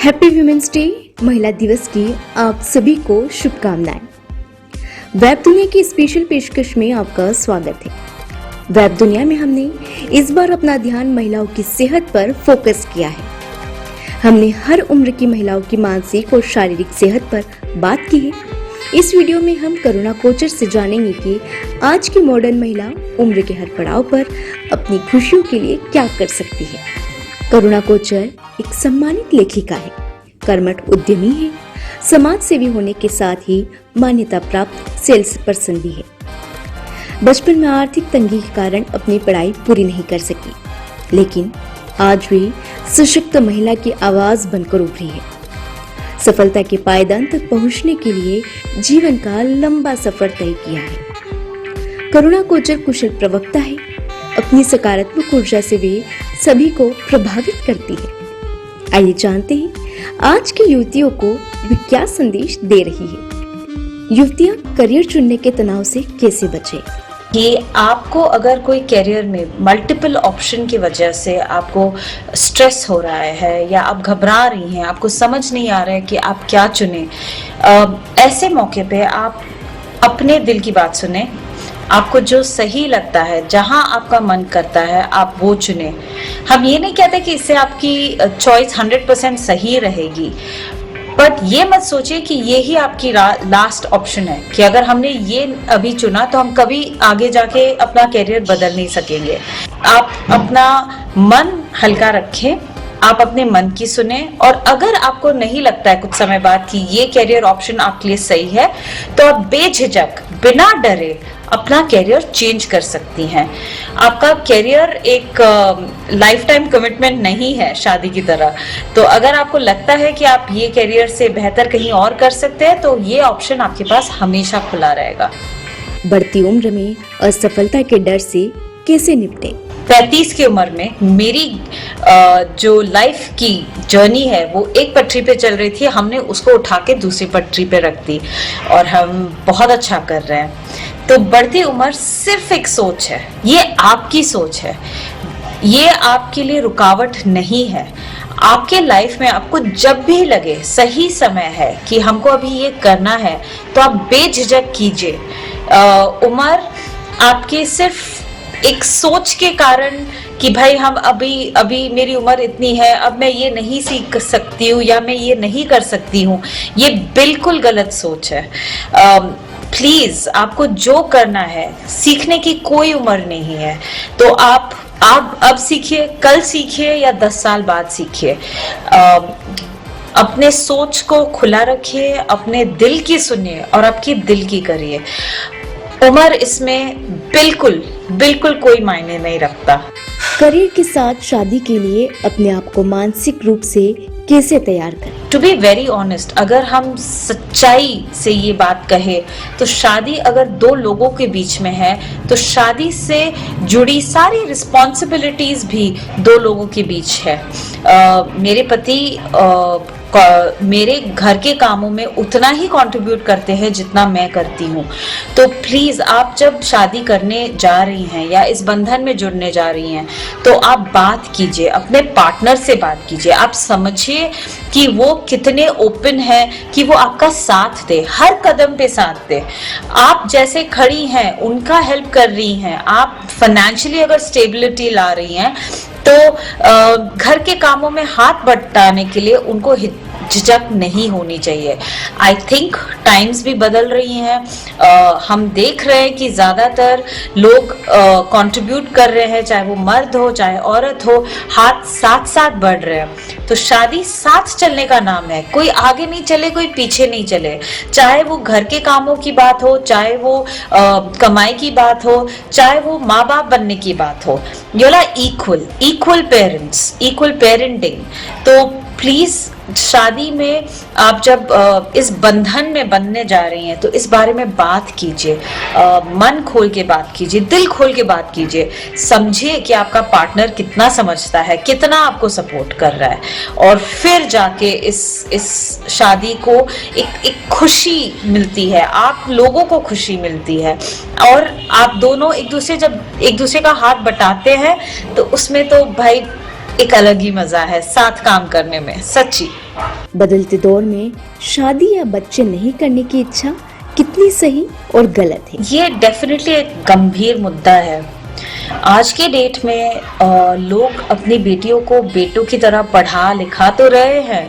Happy women's day महिला दिवस की आप सभी को शुभकामनाएं। वेब दुनिया की स्पेशल पेशकश में आपका स्वागत है। वेब दुनिया में हमने इस बार अपना ध्यान महिलाओं की सेहत पर फोकस किया है। हमने हर उम्र की महिलाओं की मानसिक और शारीरिक सेहत पर बात की है। इस वीडियो में हम करुणा कोचर से जानेंगे कि आज की मॉडर्न महिला उम्र के हर पड़ाव पर अपनी खुशियों के लिए क्या कर सकती है। करुणा कोचर एक सम्मानित लेखिका है, कर्मठ उद्यमी है, समाज सेवी होने के साथ ही मान्यता प्राप्त सेल्स पर्सन भी है। बचपन में आर्थिक तंगी के कारण अपनी पढ़ाई पूरी नहीं कर सकी, लेकिन आज वे सशक्त महिला की आवाज बनकर उभरी है। सफलता के पायदान तक पहुंचने के लिए जीवन का लंबा सफर तय किया है। करुणा कोचर कुशल प्रवक्ता है। अपनी सकारात्मक ऊर्जा से वे सभी को प्रभावित करती है। आइए जानते हैं आज की युवतियों को वे क्या संदेश दे रही है। युवतियां करियर चुनने के तनाव से कैसे बचें? कि आपको अगर कोई करियर में मल्टीपल ऑप्शन की वजह से आपको स्ट्रेस हो रहा है या आप घबरा रही हैं, आपको समझ नहीं आ रहा है कि आप क्या चुने, ऐसे मौके पे आप अपने दिल की बात सुने। आपको जो सही लगता है, जहां आपका मन करता है, आप वो चुने। हम ये नहीं कहते कि इससे आपकी चॉइस 100% सही रहेगी, बट ये मत सोचिए कि ये ही आपकी लास्ट ऑप्शन है कि अगर हमने ये अभी चुना तो हम कभी आगे जाके अपना करियर बदल नहीं सकेंगे। आप अपना मन हल्का रखें, आप अपने मन की सुने, और अगर आपको नहीं लगता है कुछ समय बाद कि ये करियर ऑप्शन आपके लिए सही है, तो आप बेझिझक बिना डरे अपना करियर चेंज कर सकती हैं। आपका करियर एक लाइफ टाइम कमिटमेंट नहीं है शादी की तरह। तो अगर आपको लगता है कि आप ये करियर से बेहतर कहीं और कर सकते हैं, तो ये ऑप्शन आपके पास हमेशा खुला रहेगा। बढ़ती उम्र में असफलता के डर से कैसे निपटे? 35 की उम्र में मेरी जो लाइफ की जर्नी है वो एक पटरी पे चल रही थी, हमने उसको उठा के दूसरी पटरी पे रख दी और हम बहुत अच्छा कर रहे हैं। तो बढ़ती उम्र सिर्फ एक सोच है, ये आपकी सोच है, ये आपके लिए रुकावट नहीं है। आपके लाइफ में आपको जब भी लगे सही समय है कि हमको अभी ये करना है, तो आप बेझिझक कीजिए। उम्र आपके सिर्फ एक सोच के कारण कि भाई हम अभी मेरी उम्र इतनी है, अब मैं ये नहीं सीख सकती हूँ या मैं ये नहीं कर सकती हूँ, ये बिल्कुल गलत सोच है। प्लीज, आपको जो करना है, सीखने की कोई उम्र नहीं है। तो आप अब सीखिए, कल सीखिए या 10 साल बाद सीखिए। अपने सोच को खुला रखिए, अपने दिल की सुनिए और आपकी दिल की करिए। उम्र इसमें बिल्कुल कोई मायने नहीं रखता। करियर के साथ शादी के लिए अपने आप को मानसिक रूप से कैसे तैयार करें? टू बी वेरी ऑनेस्ट, अगर हम सच्चाई से ये बात कहें तो शादी अगर दो लोगों के बीच में है, तो शादी से जुड़ी सारी रिस्पॉन्सिबिलिटीज भी दो लोगों के बीच है। मेरे पति मेरे घर के कामों में उतना ही कंट्रीब्यूट करते हैं जितना मैं करती हूँ। तो प्लीज, आप जब शादी करने जा रही हैं या इस बंधन में जुड़ने जा रही हैं, तो आप बात कीजिए, अपने पार्टनर से बात कीजिए। आप समझिए कि वो कितने ओपन है कि वो आपका साथ दे, हर कदम पे साथ दे। आप जैसे खड़ी हैं, उनका हेल्प कर रही हैं। आप फाइनेंशियली अगर स्टेबिलिटी ला रही हैं, तो घर के कामों में हाथ बटाने के लिए उनको झिझक नहीं होनी चाहिए। आई थिंक टाइम्स भी बदल रही हैं। हम देख रहे हैं कि ज्यादातर लोग कंट्रीब्यूट कर रहे हैं, चाहे वो मर्द हो चाहे औरत हो, हाथ साथ साथ बढ़ रहे हैं। तो शादी साथ चलने का नाम है, कोई आगे नहीं चले, कोई पीछे नहीं चले। चाहे वो घर के कामों की बात हो, चाहे वो कमाई की बात हो, चाहे वो माँ बाप बनने की बात हो। योला इक्वल पेरेंट्स, इक्वल पेरेंटिंग। तो प्लीज, शादी में आप जब इस बंधन में बनने जा रही हैं, तो इस बारे में बात कीजिए, मन खोल के बात कीजिए, दिल खोल के बात कीजिए। समझिए कि आपका पार्टनर कितना समझता है, कितना आपको सपोर्ट कर रहा है, और फिर जाके इस शादी को एक खुशी मिलती है, आप लोगों को खुशी मिलती है। और आप दोनों जब एक दूसरे का हाथ बटाते हैं, तो उसमें तो भाई एक अलग ही मजा है साथ काम करने में, सच्ची। बदलते दौर में शादी या बच्चे नहीं करने की इच्छा कितनी सही और गलत है? ये डेफिनेटली एक गंभीर मुद्दा है। आज के डेट में लोग अपनी बेटियों को बेटों की तरह पढ़ा लिखा तो रहे हैं,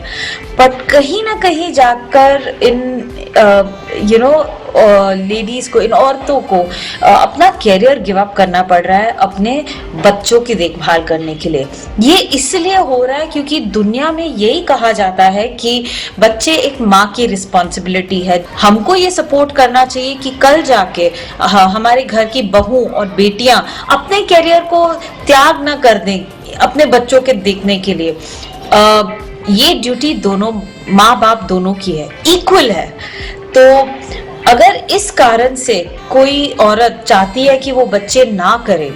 बट कहीं ना कहीं जाकर इन लेडीज को, इन औरतों को अपना कैरियर गिव अप करना पड़ रहा है अपने बच्चों की देखभाल करने के लिए। ये इसलिए हो रहा है क्योंकि दुनिया में यही कहा जाता है कि बच्चे एक माँ की रिस्पॉन्सिबिलिटी है। हमको ये सपोर्ट करना चाहिए कि कल जाके हमारे घर की बहू और बेटियां अपने कैरियर को त्याग ना कर दें अपने बच्चों के देखने के लिए। ये ड्यूटी दोनों माँ बाप दोनों की है, इक्वल है। तो अगर इस कारण से कोई औरत चाहती है कि वो बच्चे ना करे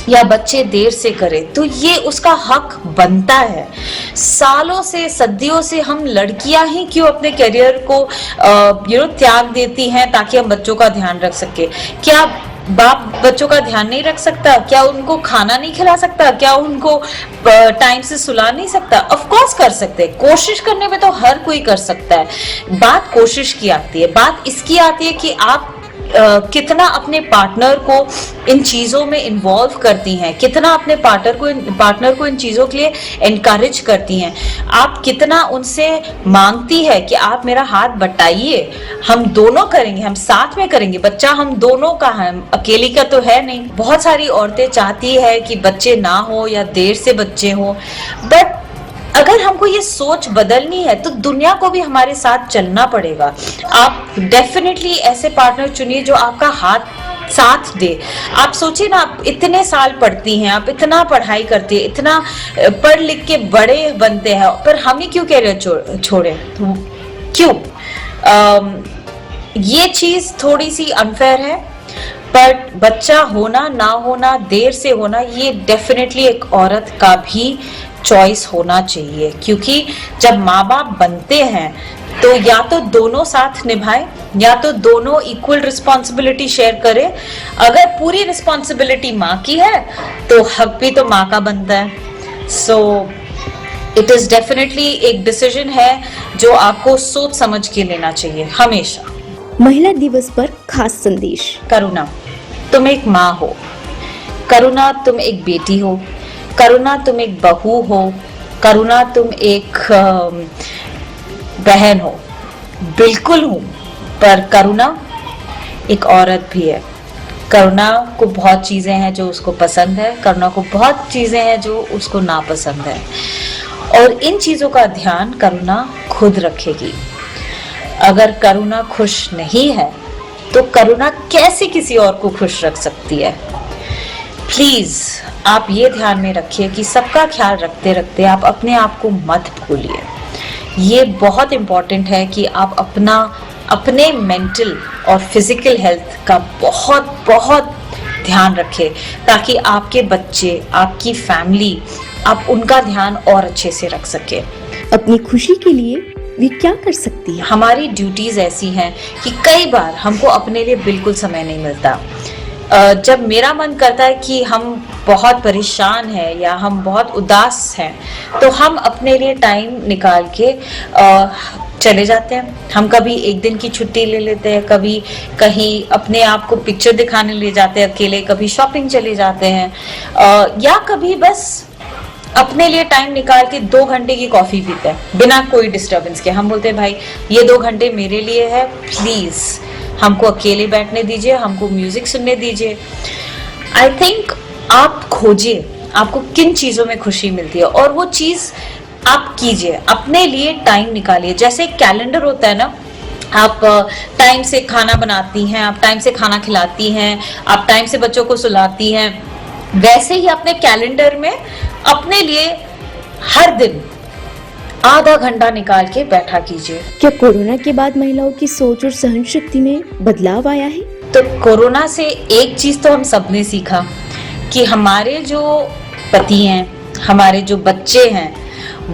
या बच्चे देर से करे, तो ये उसका हक बनता है। सालों से, सदियों से हम लड़कियां ही क्यों अपने करियर को त्याग देती हैं ताकि हम बच्चों का ध्यान रख सके? क्या बाप बच्चों का ध्यान नहीं रख सकता? क्या उनको खाना नहीं खिला सकता? क्या उनको टाइम से सुला नहीं सकता? ऑफ कोर्स कर सकते हैं। कोशिश करने में तो हर कोई कर सकता है। बात कोशिश की आती है, बात इसकी आती है कि आप कितना अपने पार्टनर को इन चीजों में इन्वॉल्व करती हैं, कितना अपने पार्टनर को इन चीजों के लिए एनकरेज करती हैं, आप कितना उनसे मांगती है कि आप मेरा हाथ बटाइए, हम दोनों करेंगे, हम साथ में करेंगे, बच्चा हम दोनों का है, अकेली का तो है नहीं। बहुत सारी औरतें चाहती है कि बच्चे ना हो या देर से बच्चे हो, बट अगर हमको ये सोच बदलनी है तो दुनिया को भी हमारे साथ चलना पड़ेगा। आप डेफिनेटली ऐसे पार्टनर चुनिए जो आपका हाथ साथ दे। आप सोचिए ना, आप इतने साल पढ़ती हैं, आप इतना पढ़ाई करती है, इतना पढ़ लिख के बड़े बनते हैं, पर हम ही क्यों कैरियर छोड़े? क्यों? ये चीज थोड़ी सी अनफेयर है, पर बच्चा होना ना होना, देर से होना, ये डेफिनेटली एक औरत का भी चॉइस होना चाहिए। क्योंकि जब माँ बाप बनते हैं तो या तो दोनों साथ निभाएं या तो दोनों इक्वल रिस्पॉन्सिबिलिटी शेयर करें। अगर पूरी रिस्पॉन्सिबिलिटी माँ की है तो हक भी तो माँ का बनता है। सो इट इज डेफिनेटली एक डिसीजन है जो आपको सोच समझ के लेना चाहिए हमेशा। महिला दिवस पर खास संदेश। करुणा, तुम एक माँ हो, करुणा तुम एक बेटी हो, करुणा तुम एक बहू हो, करुणा तुम एक बहन हो, बिल्कुल हूं, पर करुणा एक औरत भी है। करुणा को बहुत चीजें हैं जो उसको पसंद है, करुणा को बहुत चीजें हैं जो उसको नापसंद है, और इन चीजों का ध्यान करुणा खुद रखेगी। अगर करुणा खुश नहीं है तो करुणा कैसे किसी और को खुश रख सकती है? प्लीज आप ये ध्यान में रखिए कि सबका ख्याल रखते रखते आप अपने आप को मत भूलिए। ये बहुत इम्पोर्टेंट है कि आप अपने मेंटल और फिजिकल हेल्थ का बहुत बहुत ध्यान रखें, ताकि आपके बच्चे, आपकी फैमिली, आप उनका ध्यान और अच्छे से रख सके। अपनी खुशी के लिए वे क्या कर सकती है? हमारी ड्यूटीज ऐसी हैं कि कई बार हमको अपने लिए बिल्कुल समय नहीं मिलता। जब मेरा मन करता है कि हम बहुत परेशान हैं या हम बहुत उदास हैं, तो हम अपने लिए टाइम निकाल के चले जाते हैं। हम कभी एक दिन की छुट्टी ले लेते हैं, कभी कहीं अपने आप को पिक्चर दिखाने ले जाते हैं अकेले, कभी शॉपिंग चले जाते हैं, या कभी बस अपने लिए टाइम निकाल के 2 घंटे की कॉफी पीते हैं बिना कोई डिस्टर्बेंस के। हम बोलते हैं भाई ये 2 घंटे मेरे लिए है, प्लीज हमको अकेले बैठने दीजिए, हमको म्यूजिक सुनने दीजिए। आई थिंक आप खोजिए आपको किन चीजों में खुशी मिलती है और वो चीज आप कीजिए, अपने लिए टाइम निकालिए। जैसे कैलेंडर होता है ना, आप टाइम से खाना बनाती हैं, आप टाइम से खाना खिलाती हैं, आप टाइम से बच्चों को सुलाती हैं, वैसे ही अपने कैलेंडर में अपने लिए हर दिन आधा घंटा निकाल के बैठा कीजिए। क्या कोरोना के बाद महिलाओं की सोच और सहन शक्ति में बदलाव आया है? तो कोरोना से एक चीज तो हम सबने सीखा कि हमारे जो पति हैं, हमारे जो बच्चे हैं,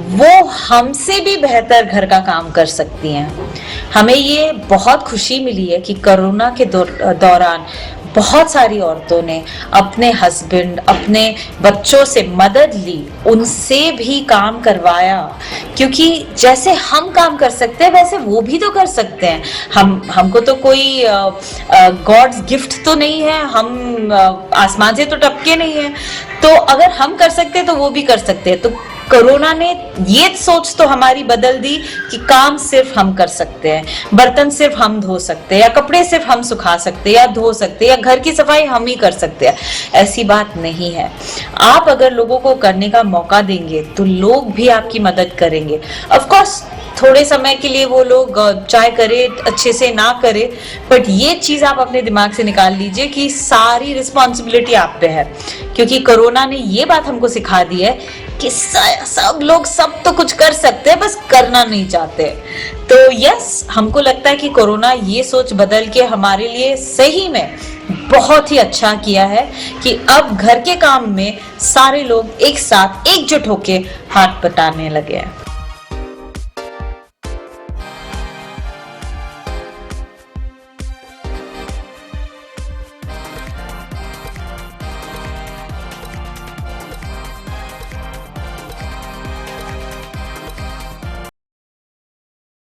वो हमसे भी बेहतर घर का काम कर सकती हैं। हमें ये बहुत खुशी मिली है कि कोरोना के दौरान बहुत सारी औरतों ने अपने हस्बैंड, अपने बच्चों से मदद ली, उनसे भी काम करवाया, क्योंकि जैसे हम काम कर सकते हैं वैसे वो भी तो कर सकते हैं। हमको तो कोई गॉड्स गिफ्ट तो नहीं है, हम आसमान से तो टपके नहीं है, तो अगर हम कर सकते हैं तो वो भी कर सकते हैं। तो कोरोना ने ये सोच तो हमारी बदल दी कि काम सिर्फ हम कर सकते हैं, बर्तन सिर्फ हम धो सकते हैं, या कपड़े सिर्फ हम सुखा सकते हैं या धो सकते हैं, या घर की सफाई हम ही कर सकते हैं। ऐसी बात नहीं है। आप अगर लोगों को करने का मौका देंगे तो लोग भी आपकी मदद करेंगे। ऑफ कोर्स थोड़े समय के लिए वो लोग चाहे करे अच्छे से ना करे, बट ये चीज आप अपने दिमाग से निकाल लीजिए कि सारी रिस्पॉन्सिबिलिटी आप पे है, क्योंकि कोरोना ने ये बात हमको सिखा दी है कि सब लोग सब तो कुछ कर सकते हैं, बस करना नहीं चाहते। तो यस, हमको लगता है कि कोरोना ये सोच बदल के हमारे लिए सही में बहुत ही अच्छा किया है कि अब घर के काम में सारे लोग एक साथ एकजुट होके हाथ बटाने लगे हैं।